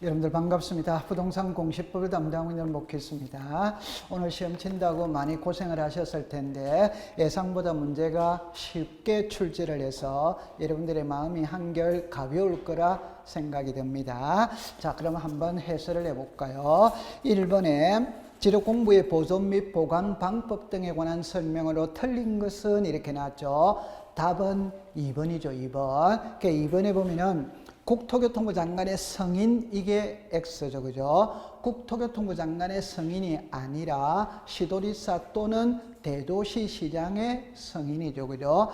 여러분들 반갑습니다. 부동산 공시법을 담당하고 있는 목회수입니다. 오늘 시험 친다고 많이 고생을 하셨을 텐데 예상보다 문제가 쉽게 출제를 해서 여러분들의 마음이 한결 가벼울 거라 생각이 됩니다. 자, 그럼 한번 해설을 해볼까요? 1번에 지력 공부의 보존 및 보관 방법 등에 관한 설명으로 틀린 것은 이렇게 나왔죠. 답은 2번이죠. 2번. 2번에 보면은 국토교통부 장관의 승인, 이게 X죠. 그죠? 국토교통부 장관의 승인이 아니라 시도지사 또는 대도시 시장의 승인이죠. 그죠?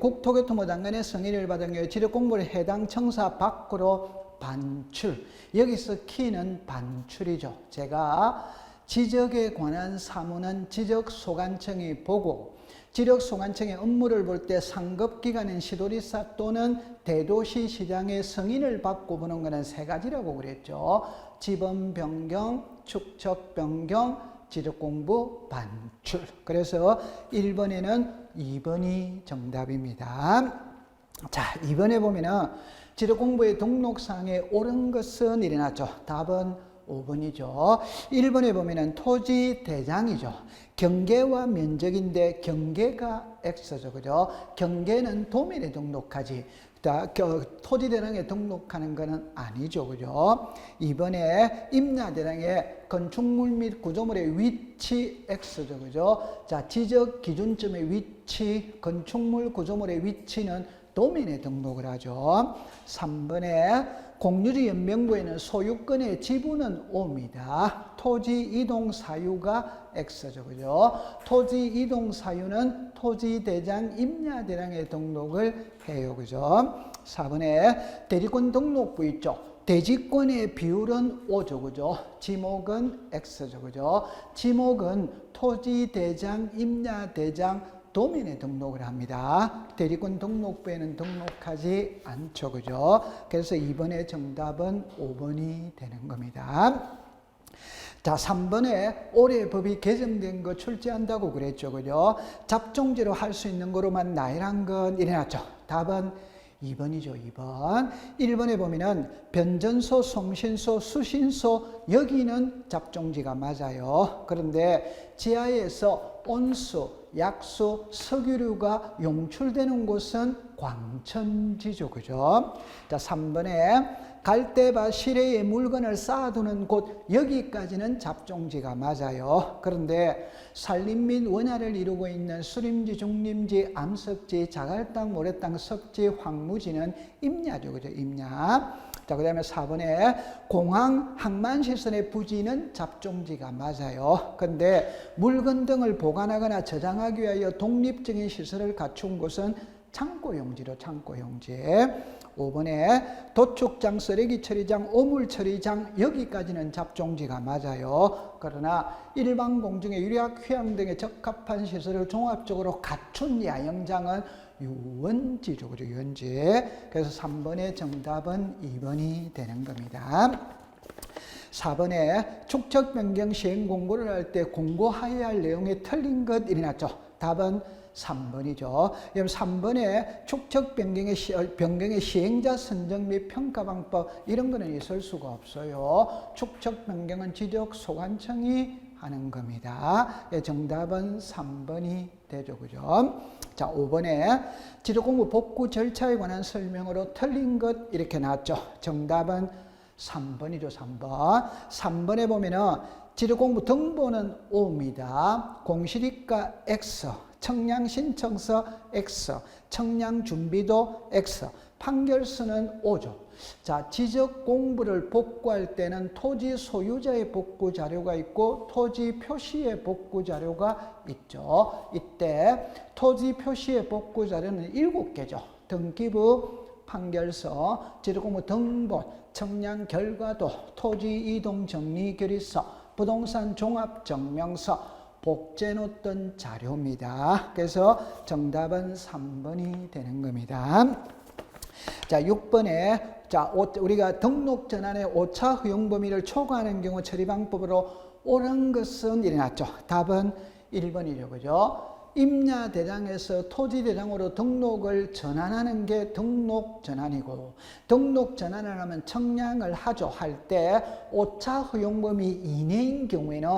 국토교통부 장관의 승인을 받은 경우에 지력공부를 해당 청사 밖으로 반출. 여기서 키는 반출이죠. 제가 지적에 관한 사무는 지적소관청이 보고 지력소관청의 업무를 볼 때 상급기관인 시도지사 또는 대도시 시장의 승인을 받고 보는 것은 세 가지라고 그랬죠. 지번 변경, 축척 변경, 지력공부 반출. 그래서 1번에는 2번이 정답입니다. 자, 2번에 보면은 지력공부의 등록상에 옳은 것은 일어났죠. 답은 5번이죠. 1번에 보면은 토지 대장이죠. 경계와 면적인데 경계가 X죠. 그죠? 경계는 도면에 등록하지. 토지 대장에 등록하는 것은 아니죠. 그죠? 2번에 임야대장의 건축물 및 구조물의 위치 X죠. 그죠? 자, 지적 기준점의 위치, 건축물 구조물의 위치는 도면에 등록을 하죠. 3번에 공유지 연명부에는 소유권의 지분은 O입니다. 토지 이동 사유가 X죠. 그죠? 토지 이동 사유는 토지 대장, 임야 대장에 등록을 해요. 그죠? 4번에 대리권 등록부 있죠. 대지권의 비율은 5죠. 그죠? 지목은 X죠. 그죠? 지목은 토지 대장, 임야 대장, 도면에 등록을 합니다. 대리권 등록부에는 등록하지 않죠. 그죠? 그래서 2번의 정답은 5번이 되는 겁니다. 자, 3번에 올해 법이 개정된 거 출제한다고 그랬죠. 그죠? 잡종제로 할 수 있는 거로만 나열한 건 일어났죠. 답은 2번이죠. 2번. 1번에 보면은 변전소, 송신소, 수신소, 여기는 잡종지가 맞아요. 그런데 지하에서 온수, 약수, 석유류가 용출되는 곳은 광천지죠. 그죠? 자, 3번에 갈대밭 시래에 물건을 쌓아두는 곳, 여기까지는 잡종지가 맞아요. 그런데 산림 및 원야를 이루고 있는 수림지, 중림지, 암석지, 자갈땅, 모래땅, 석지, 황무지는 임야죠. 그죠? 임야. 자, 그 다음에 4번에 공항, 항만시설의 부지는 잡종지가 맞아요. 근데 물건 등을 보관하거나 저장하기 위하여 독립적인 시설을 갖춘 곳은 창고용지로 창고용지. 5번에 도축장, 쓰레기 처리장, 오물 처리장, 여기까지는 잡종지가 맞아요. 그러나 일반 공중의 유약, 휴양 등에 적합한 시설을 종합적으로 갖춘 야영장은 유원지죠. 그죠? 유원지. 그래서 3번의 정답은 2번이 되는 겁니다. 4번에 축척 변경 시행 공고를 할 때 공고하여야 할 내용이 틀린 것 일어났죠. 답은 3번이죠. 3번에 축척 변경의 시행자 선정 및 평가 방법, 이런 거는 있을 수가 없어요. 축척 변경은 지적소관청이 하는 겁니다. 정답은 3번이 되죠. 그죠? 자, 5번에 지적공부 복구 절차에 관한 설명으로 틀린 것 이렇게 나왔죠. 정답은 3번이죠. 3번. 3번에 보면은 지적공부 등본은 O입니다. 공시지가 X, 청량 신청서 X, 청량 준비도 X, 판결서는 O죠. 자, 지적 공부를 복구할 때는 토지 소유자의 복구 자료가 있고 토지 표시의 복구 자료가 있죠. 이때 토지 표시의 복구 자료는 7개죠. 등기부, 판결서, 지적공부 등본, 청량 결과도, 토지 이동 정리 결의서, 부동산 종합 증명서, 복제노 등 자료입니다. 그래서 정답은 3번이 되는 겁니다. 자, 6번에 우리가 등록 전환의 오차 허용 범위를 초과하는 경우 처리 방법으로 옳은 것은 일어났죠. 답은 1번이죠. 그죠? 임야대장에서 토지대장으로 등록을 전환하는 게 등록전환이고, 등록전환을 하면 청량을 하죠. 할 때 오차 허용 범위 이내인 경우에는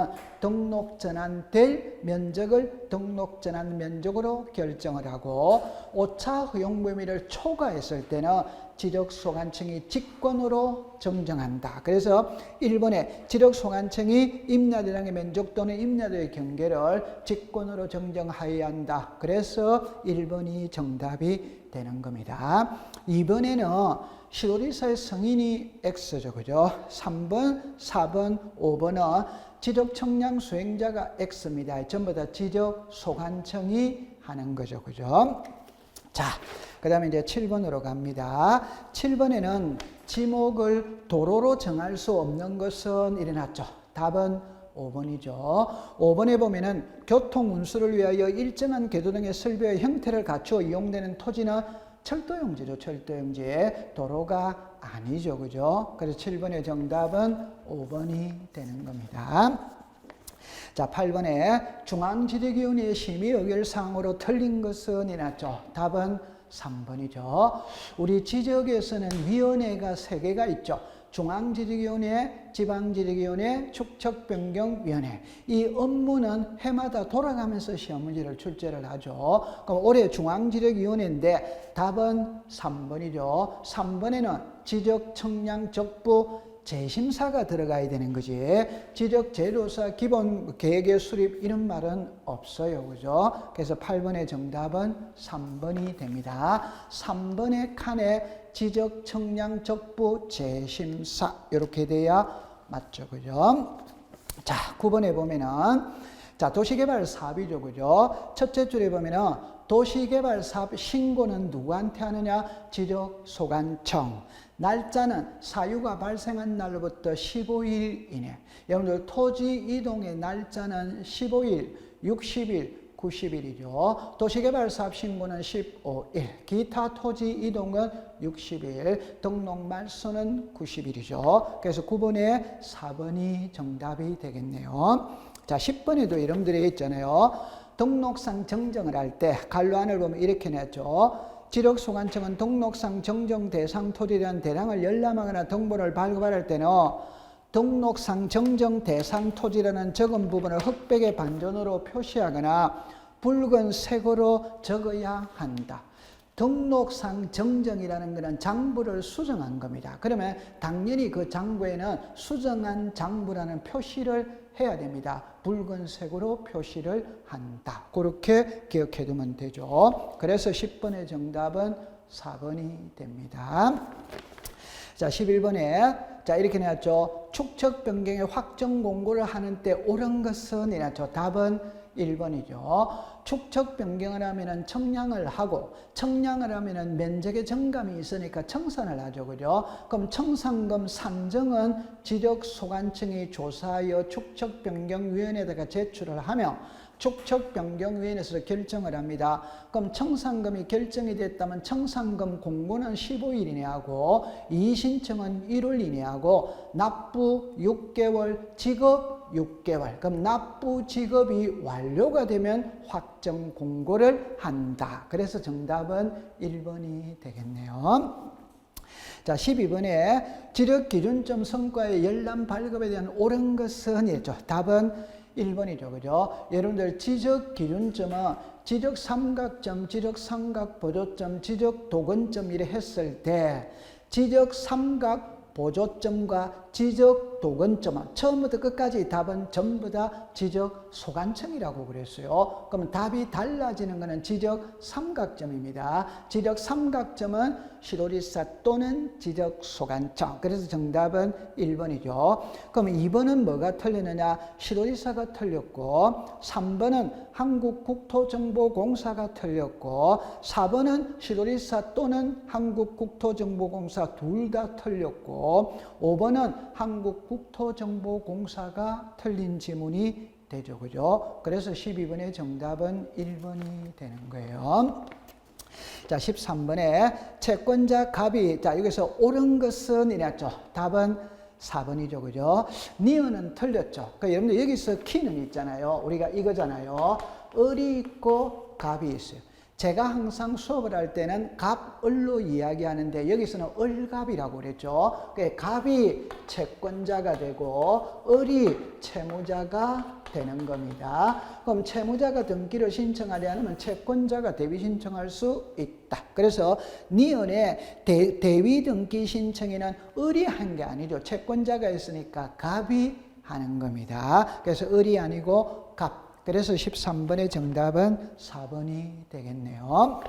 등록전환될 면적을 등록전환 면적으로 결정을 하고, 오차 허용 범위를 초과했을 때는 지적소관청이 직권으로 정정한다. 그래서 1번에 지적소관청이 임야대장의 면적 또는 임야도의 경계를 직권으로 정정하여야 한다. 그래서 1번이 정답이 되는 겁니다. 2번에는 시도지사의 승인이 X죠. 그죠? 3번, 4번, 5번은 지적청량 수행자가 X입니다. 전부 다 지적소관청이 하는 거죠. 그죠? 자, 그 다음에 이제 7번으로 갑니다. 7번에는 지목을 도로로 정할 수 없는 것은 일어났죠. 답은 5번이죠. 5번에 보면은 교통운수를 위하여 일정한 궤도 등의 설비의 형태를 갖추어 이용되는 토지는 철도용지죠. 철도용지. 도로가 아니죠. 그죠? 그래서 7번의 정답은 5번이 되는 겁니다. 자, 8번에 중앙지적위원회의 심의 의결사항으로 틀린 것은 이났죠. 답은 3번이죠. 우리 지적에서는 위원회가 3개가 있죠. 중앙지적위원회, 지방지적위원회, 축척변경위원회. 이 업무는 해마다 돌아가면서 시험 문제를 출제를 하죠. 그럼 올해 중앙지적위원회인데 답은 3번이죠. 3번에는 지적청량적부 재심사가 들어가야 되는 거지. 지적재료사 기본 계획의 수립 이런 말은 없어요. 그죠? 그래서 8번의 정답은 3번이 됩니다. 3번의 칸에 지적청량적부 재심사 이렇게 돼야 맞죠. 그죠? 자, 9번에 보면은 자, 도시개발 사업이죠. 그죠? 첫째 줄에 보면은 도시개발 사업 신고는 누구한테 하느냐? 지적소관청. 날짜는 사유가 발생한 날로부터 15일 이내. 여러분들 토지 이동의 날짜는 15일, 60일, 90일이죠. 도시개발 사업 신고는 15일. 기타 토지 이동은 60일. 등록 말소는 90일이죠. 그래서 9번에 4번이 정답이 되겠네요. 자, 10번에도 여러분들이 있잖아요. 등록상 정정을 할 때 갈로안을 보면 이렇게 냈죠. 지적소관청은 등록상 정정 대상 토지에 대한 대량을 열람하거나 등본을 발급할 때는 등록상 정정 대상 토지라는 적은 부분을 흑백의 반전으로 표시하거나 붉은색으로 적어야 한다. 등록상 정정이라는 것은 장부를 수정한 겁니다. 그러면 당연히 그 장부에는 수정한 장부라는 표시를 해야 됩니다. 붉은색으로 표시를 한다. 그렇게 기억해 두면 되죠. 그래서 10번의 정답은 4번이 됩니다. 자, 11번에 자, 이렇게 내놨죠. 축척 변경의 확정 공고를 하는 때 옳은 것은 이랬죠. 답은 1번이죠. 축척 변경을 하면은 청량을 하고, 청량을 하면은 면적의 정감이 있으니까 청산을 하죠. 그죠? 그럼 청산금 산정은 지적소관청이 조사하여 축척 변경위원회에다가 제출을 하며 축척변경위원회에서 결정을 합니다. 그럼 청산금이 결정이 됐다면 청산금 공고는 15일 이내 하고 이의신청은 1월 이내 하고 납부 6개월, 지급 6개월. 그럼 납부 지급이 완료가 되면 확정 공고를 한다. 그래서 정답은 1번이 되겠네요. 자, 12번에 지적기준점 성과의 열람 발급에 대한 옳은 것은 이랬죠. 답은 1번이죠. 그죠? 여러분들 지적기준점은 지적삼각점, 지적삼각보조점, 지적도근점 이래 했을 때 지적삼각보조점과 지적도근점은 처음부터 끝까지 답은 전부 다 지적소관청이라고 그랬어요. 그러면 답이 달라지는 것은 지적삼각점입니다. 지적삼각점은 시도지사 또는 지적소관청. 그래서 정답은 1번이죠. 그럼 2번은 뭐가 틀렸느냐? 시도지사가 틀렸고 3번은 한국국토정보공사가 틀렸고 4번은 시도지사 또는 한국국토정보공사 둘 다 틀렸고 5번은 한국국토정보공사가 틀린 지문이 되죠. 그죠? 그래서 12번의 정답은 1번이 되는 거예요. 자, 13번에 채권자 갑이, 자, 여기서 옳은 것은 이랬죠. 답은 4번이죠. 그죠? 니은은 틀렸죠. 그러니까 여러분들 여기서 키는 있잖아요. 우리가 이거잖아요. 을이 있고 갑이 있어요. 제가 항상 수업을 할 때는 갑을로 이야기하는데 여기서는 을갑이라고 그랬죠. 갑이 채권자가 되고 을이 채무자가 되는 겁니다. 그럼 채무자가 등기를 신청하려면 채권자가 대위 신청할 수 있다. 그래서 니은의 대위 등기 신청에는 을이 한 게 아니죠. 채권자가 있으니까 갑이 하는 겁니다. 그래서 을이 아니고 갑. 그래서 13번의 정답은 4번이 되겠네요.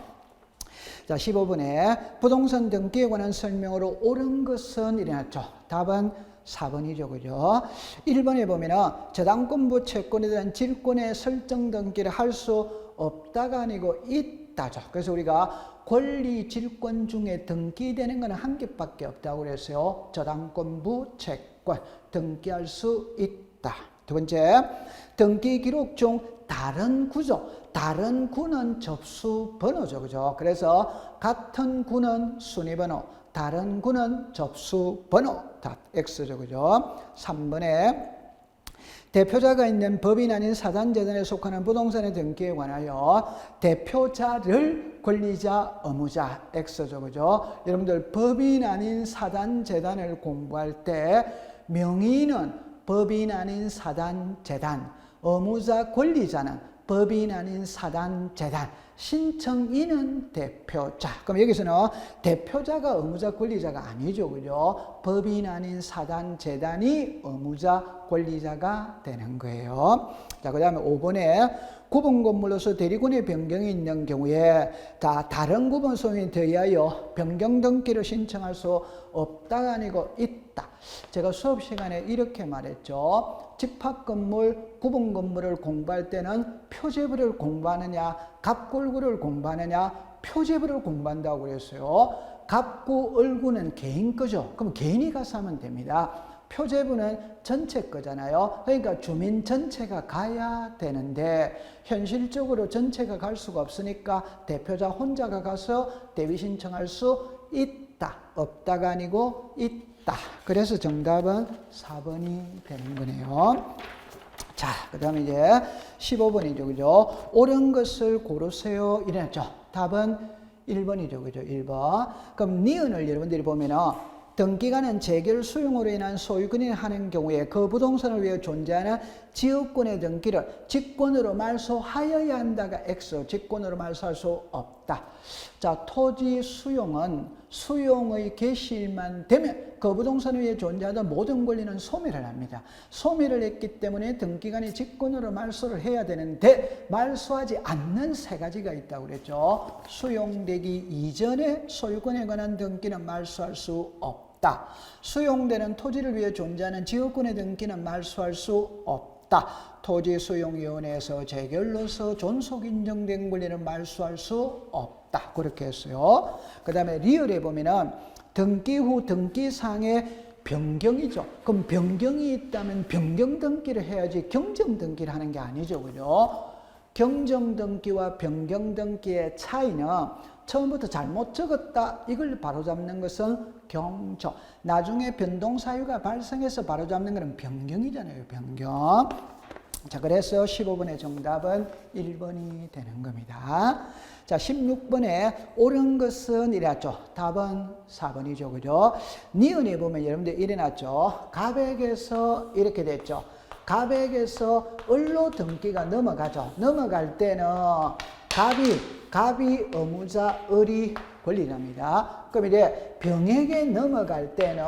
자, 15번에 부동산 등기에 관한 설명으로 옳은 것은 일어났죠. 답은 4번이죠. 그죠? 1번에 보면은 저당권부 채권에 대한 질권의 설정 등기를 할 수 없다가 아니고 있다죠. 그래서 우리가 권리 질권 중에 등기되는 것은 한 개밖에 없다고 그랬어요. 저당권부 채권 등기할 수 있다. 두 번째, 등기 기록 중 다른 구조, 다른 구는 접수 번호죠. 그죠? 그래서 같은 구는 순위번호, 다른 구는 접수 번호. 답 X죠. 그죠? 3번에 대표자가 있는 법인 아닌 사단재단에 속하는 부동산의 등기에 관하여 대표자를 권리자, 의무자, X죠. 그죠? 여러분들 법인 아닌 사단재단을 공부할 때 명의는 법인 아닌 사단재단, 의무자 권리자는 법인 아닌 사단재단, 신청인은 대표자. 그럼 여기서는 대표자가 의무자 권리자가 아니죠. 그죠? 법인 아닌 사단재단이 의무자 권리자가 되는 거예요. 자, 그 다음에 5번에 구분 건물로서 대리권의 변경이 있는 경우에 다른 구분 소유에 대하여 변경 등기를 신청할 수 없다가 아니고 있다. 제가 수업 시간에 이렇게 말했죠. 집합건물, 구분건물을 공부할 때는 표제부를 공부하느냐, 갑골구를 공부하느냐, 표제부를 공부한다고 그랬어요. 갑구, 을구는 개인 거죠. 그럼 개인이 가서 하면 됩니다. 표제부는 전체 거잖아요. 그러니까 주민 전체가 가야 되는데 현실적으로 전체가 갈 수가 없으니까 대표자 혼자가 가서 대위 신청할 수 있다. 없다가 아니고 있다. 그래서 정답은 4번이 되는 거네요. 자, 그 다음에 이제 15번이죠. 그죠? 옳은 것을 고르세요. 이랬죠. 답은 1번이죠. 그죠? 1번. 그럼 니은을 여러분들이 보면은 등기관은 재결 수용으로 인한 소유권이 하는 경우에 그 부동산을 위해 존재하는 지역권의 등기를 직권으로 말소하여야 한다가 X, 직권으로 말소할 수 없다. 자, 토지 수용은 수용의 개시일만 되면 그 부동산 위에 존재하던 모든 권리는 소멸을 합니다. 소멸을 했기 때문에 등기관이 직권으로 말소를 해야 되는데 말소하지 않는 세 가지가 있다고 그랬죠. 수용되기 이전에 소유권에 관한 등기는 말소할 수 없다. 수용되는 토지를 위해 존재하는 지역권의 등기는 말소할 수 없다. 토지수용위원회에서 재결로서 존속 인정된 권리는 말소할 수 없다. 그렇게 했어요. 그 다음에 리얼에 보면은 등기 후 등기상의 변경이죠. 그럼 변경이 있다면 변경 등기를 해야지 경정 등기를 하는 게 아니죠. 그죠? 경정 등기와 변경 등기의 차이는 처음부터 잘못 적었다. 이걸 바로잡는 것은 경정. 나중에 변동 사유가 발생해서 바로잡는 것은 변경이잖아요. 변경. 자, 그래서 15번의 정답은 1번이 되는 겁니다. 자, 16번에 옳은 것은 이랬죠. 답은 4번이죠. 그죠? 니은에 보면 여러분들 일어났죠. 갑액에서 이렇게 됐죠. 갑액에서 을로 등기가 넘어가죠. 넘어갈 때는 갑이 의무자, 을이 권리자입니다. 그럼 이제 병에게 넘어갈 때는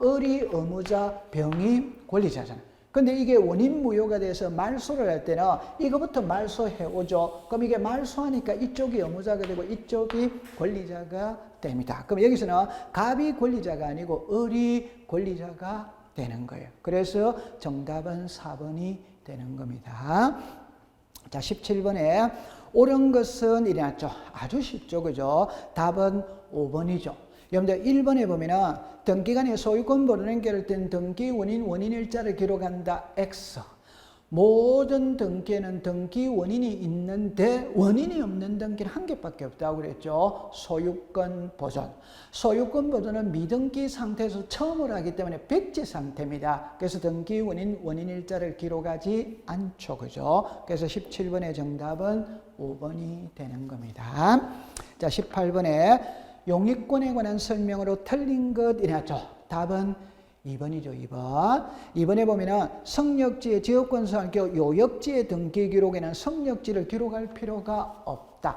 을이 의무자, 병이 권리자잖아요. 근데 이게 원인 무효가 돼서 말소를 할 때는 이거부터 말소해 오죠. 그럼 이게 말소하니까 이쪽이 의무자가 되고 이쪽이 권리자가 됩니다. 그럼 여기서는 갑이 권리자가 아니고 을이 권리자가 되는 거예요. 그래서 정답은 4번이 되는 겁니다. 자, 17번에 옳은 것은 일어났죠. 아주 쉽죠. 그죠? 답은 5번이죠. 여러분들 1번에 보면은 등기관이 소유권 보존 연결을 된 등기 원인일자를 기록한다. X. 모든 등기에는 등기 원인이 있는데 원인이 없는 등기는 한 개밖에 없다고 그랬죠. 소유권 보존. 소유권 보존은 미등기 상태에서 처음으로 하기 때문에 백지 상태입니다. 그래서 등기 원인, 원인일자를 기록하지 않죠. 그죠? 그래서 17번의 정답은 5번이 되는 겁니다. 자, 18번에 용익권에 관한 설명으로 틀린 것 이랬죠. 답은 2번이죠. 2번. 2번에 보면은 성역지의 지역권상 요역지의 등기 기록에는 성역지를 기록할 필요가 없다.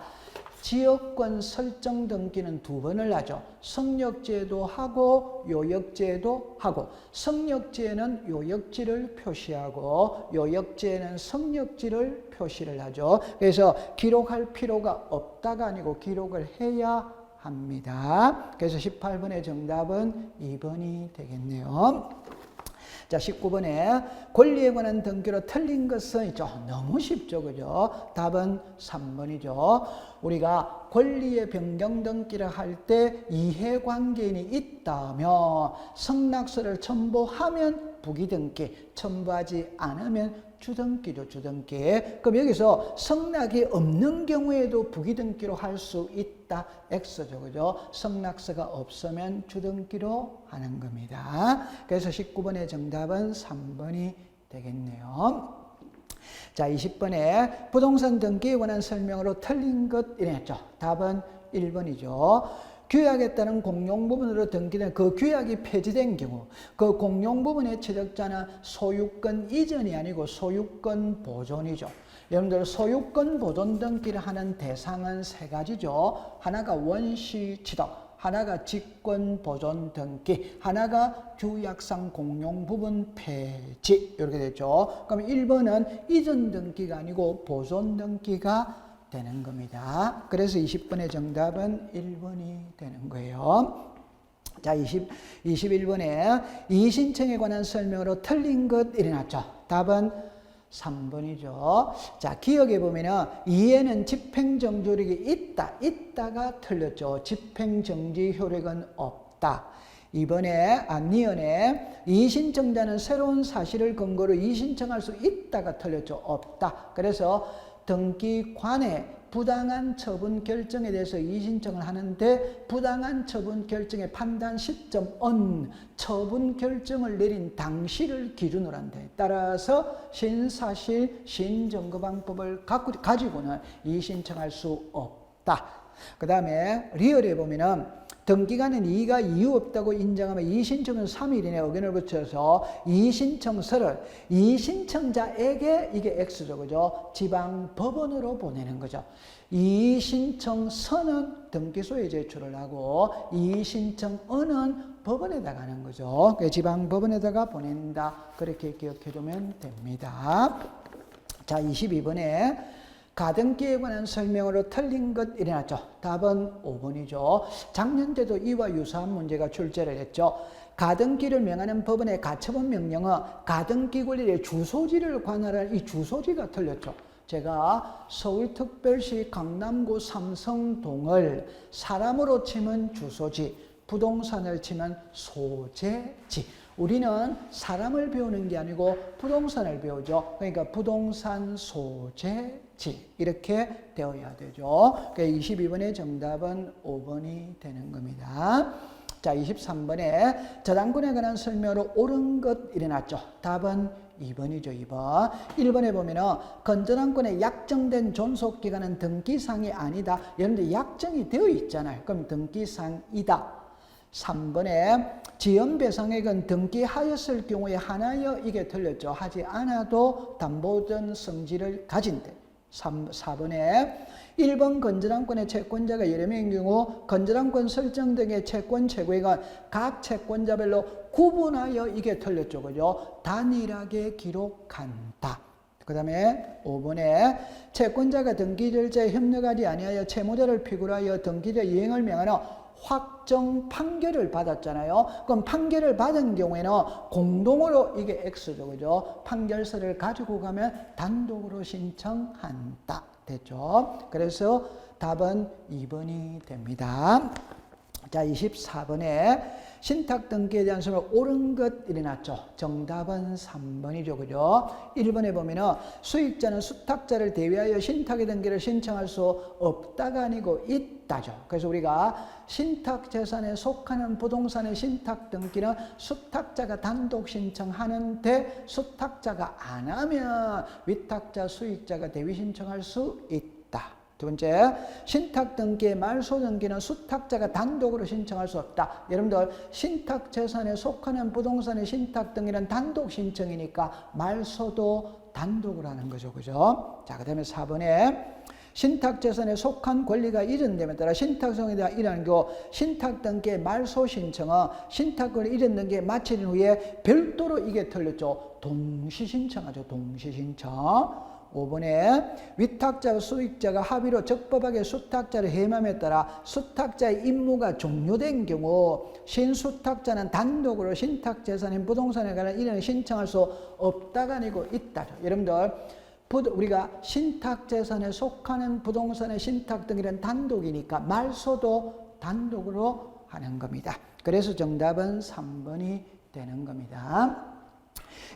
지역권 설정 등기는 두 번을 하죠. 성역지에도 하고 요역지에도 하고, 성역지에는 요역지를 표시하고 요역지에는 성역지를 표시를 하죠. 그래서 기록할 필요가 없다가 아니고 기록을 해야 합니다. 그래서 18번의 정답은 2번이 되겠네요. 자, 19번에 권리에 관한 등기로 틀린 것은 있죠. 너무 쉽죠. 그죠? 답은 3번이죠. 우리가 권리의 변경 등기를 할 때 이해관계인이 있다면 성낙서를 첨부하면 부기등기, 첨부하지 않으면 주등기죠. 주등기. 그럼 여기서 성낙이 없는 경우에도 부기등기로 할 수 있다. X죠. 그죠? 성낙서가 없으면 주등기로 하는 겁니다. 그래서 19번의 정답은 3번이 되겠네요. 자, 20번에 부동산 등기에 관한 설명으로 틀린 것 이랬죠. 답은 1번이죠. 규약에 따른 공용부분으로 등기된 그 규약이 폐지된 경우 그 공용부분의 취득자는 소유권 이전이 아니고 소유권 보존이죠. 여러분들 소유권 보존 등기를 하는 대상은 세 가지죠. 하나가 원시 취득, 하나가 직권 보존 등기, 하나가 규약상 공용 부분 폐지 이렇게 되죠. 그럼 1번은 이전 등기가 아니고 보존 등기가 되는 겁니다. 그래서 20번의 정답은 1번이 되는 거예요. 자, 21번에 이의신청에 관한 설명으로 틀린 것 일어났죠. 답은 3번이죠. 자, 기억해 보면은 이에는 집행정지효력이 있다가 틀렸죠. 집행정지 효력은 없다. 이번에 니은에 이의신청자는 새로운 사실을 근거로 이의신청할 수 있다가 틀렸죠. 없다. 그래서 등기관에 부당한 처분 결정에 대해서 이의신청을 하는데 부당한 처분 결정의 판단 시점은 처분 결정을 내린 당시를 기준으로 한다. 따라서 신사실 신증거방법을 가지고는 이의신청할 수 없다. 그 다음에 리얼에 보면은 등기관은 이의가 이유 없다고 인정하면 이의신청은 3일 이내 의견을 붙여서 이의신청서를 이의신청자에게 이게 X죠. 그죠? 지방법원으로 보내는 거죠. 이의신청서는 등기소에 제출을 하고 이의신청은은 법원에다 가는 거죠. 지방법원에다가 보낸다. 그렇게 기억해 두면 됩니다. 자, 22번에 가등기에 관한 설명으로 틀린 것 일어났죠. 답은 5번이죠. 작년에도 이와 유사한 문제가 출제를 했죠. 가등기를 명하는 법원의 가처분 명령은 가등기 권리의 주소지를 관할한 이 주소지가 틀렸죠. 제가 서울특별시 강남구 삼성동을 사람으로 치면 주소지, 부동산을 치면 소재지. 우리는 사람을 배우는 게 아니고 부동산을 배우죠. 그러니까 부동산 소재지 이렇게 되어야 되죠. 그러니까 22번의 정답은 5번이 되는 겁니다. 자, 23번에 저당권에 관한 설명으로 옳은 것 일어났죠. 답은 2번이죠. 2번. 1번에 보면은 건전한권의 약정된 존속기간은 등기상이 아니다. 여러분들 약정이 되어 있잖아요. 그럼 등기상이다. 3번에 지연배상액은 등기하였을 경우에 하나여 이게 틀렸죠. 하지 않아도 담보전 성질을 가진대. 4번에 1번 건전한권의 채권자가 여러 명인 경우 건전한권 설정 등의 채권 최고액은 각 채권자별로 구분하여 이게 틀렸죠. 그죠? 단일하게 기록한다. 그 다음에 5번에 채권자가 등기 절차에 협력하지 아니하여 채무자를 피고하여 등기자 이행을 명하는 확정 판결을 받았잖아요. 그럼 판결을 받은 경우에는 공동으로 이게 X죠. 그죠? 판결서를 가지고 가면 단독으로 신청한다. 됐죠? 그래서 답은 2번이 됩니다. 자, 24번에 신탁 등기에 대한 설명 옳은 것 일어났죠. 정답은 3번이죠. 그죠? 1번에 보면은 수익자는 수탁자를 대위하여 신탁의 등기를 신청할 수 없다가 아니고 있다죠. 그래서 우리가 신탁 재산에 속하는 부동산의 신탁 등기는 수탁자가 단독 신청하는데 수탁자가 안 하면 위탁자, 수익자가 대위 신청할 수 있다. 두 번째, 신탁 등기의 말소 등기는 수탁자가 단독으로 신청할 수 없다. 여러분들 신탁 재산에 속하는 부동산의 신탁 등기는 단독 신청이니까 말소도 단독으로 하는 거죠. 그죠? 자, 그다음에 4번에 신탁 재산에 속한 권리가 이전됨에 따라 신탁성에 대한 일하는 경우 신탁 등기의 말소 신청은 신탁권을 이전 등기에 마친 후에 별도로 이게 틀렸죠. 동시 신청하죠. 동시 신청. 5번에 위탁자와 수익자가 합의로 적법하게 수탁자를 해임함에 따라 수탁자의 임무가 종료된 경우 신수탁자는 단독으로 신탁재산인 부동산에 관한 이행을 신청할 수 없다가 아니고 있다죠. 여러분들 우리가 신탁재산에 속하는 부동산의 신탁 등기는 단독이니까 말소도 단독으로 하는 겁니다. 그래서 정답은 3번이 되는 겁니다.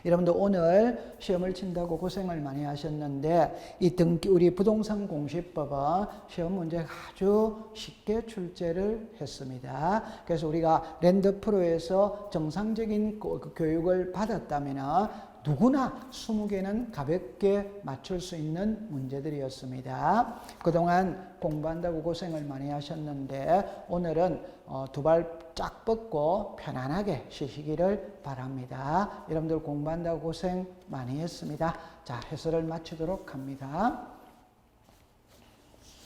여러분들 오늘 시험을 친다고 고생을 많이 하셨는데 이 등기 우리 부동산 공시법은 시험 문제 아주 쉽게 출제를 했습니다. 그래서 우리가 랜드프로에서 정상적인 교육을 받았다면 누구나 20개는 가볍게 맞출 수 있는 문제들이었습니다. 그동안 공부한다고 고생을 많이 하셨는데 오늘은 두 발 쫙 뻗고 편안하게 쉬시기를 바랍니다. 여러분들 공부한다고 고생 많이 했습니다. 자, 해설을 마치도록 합니다.